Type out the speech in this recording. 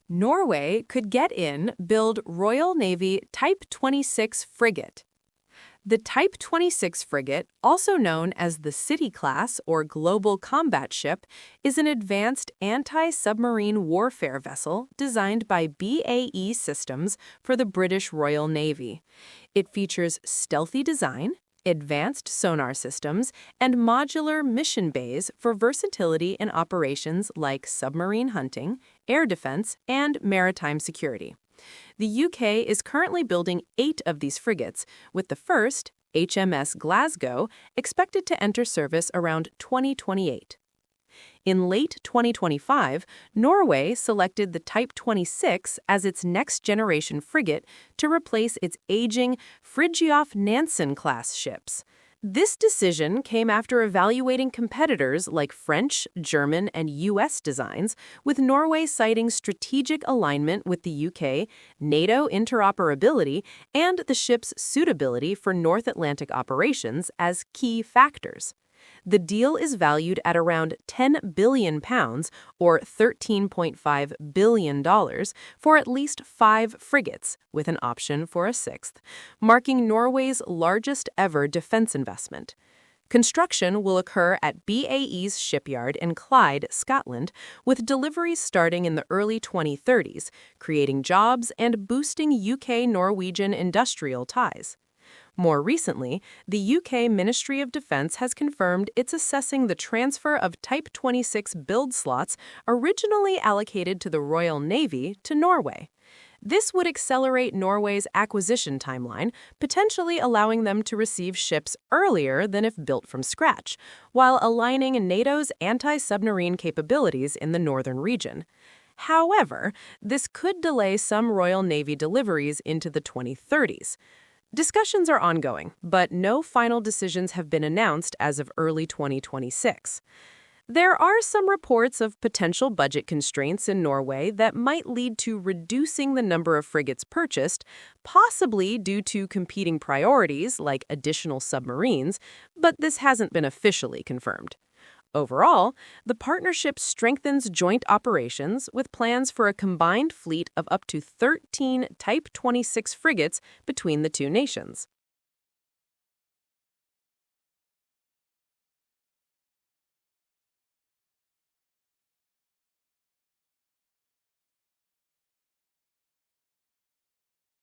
Norway could get in, build Royal Navy Type 26 frigate. The Type 26 frigate, also known as the City-class or Global Combat Ship, is an advanced anti-submarine warfare vessel designed by BAE Systems for the British Royal Navy. It features stealthy design, advanced sonar systems, and modular mission bays for versatility in operations like submarine hunting, air defense, and maritime security. The UK is currently building 8 of these frigates, with the first, HMS Glasgow, expected to enter service around 2028. In late 2025, Norway selected the Type 26 as its next-generation frigate to replace its aging Fridtjof Nansen-class ships. This decision came after evaluating competitors like French, German, and U.S. designs, with Norway citing strategic alignment with the UK, NATO interoperability, and the ship's suitability for North Atlantic operations as key factors. The deal is valued at around £10 billion, or $13.5 billion, for at least 5 frigates, with an option for a 6th, marking Norway's largest ever defense investment. Construction will occur at BAE's shipyard in Clyde, Scotland, with deliveries starting in the early 2030s, creating jobs and boosting UK-Norwegian industrial ties. More recently, the UK Ministry of Defence has confirmed it's assessing the transfer of Type 26 build slots originally allocated to the Royal Navy to Norway. This would accelerate Norway's acquisition timeline, potentially allowing them to receive ships earlier than if built from scratch, while aligning NATO's anti-submarine capabilities in the northern region. However, this could delay some Royal Navy deliveries into the 2030s. Discussions are ongoing, but no final decisions have been announced as of early 2026. There are some reports of potential budget constraints in Norway that might lead to reducing the number of frigates purchased, possibly due to competing priorities like additional submarines, but this hasn't been officially confirmed. Overall, the partnership strengthens joint operations with plans for a combined fleet of up to 13 Type 26 frigates between the two nations.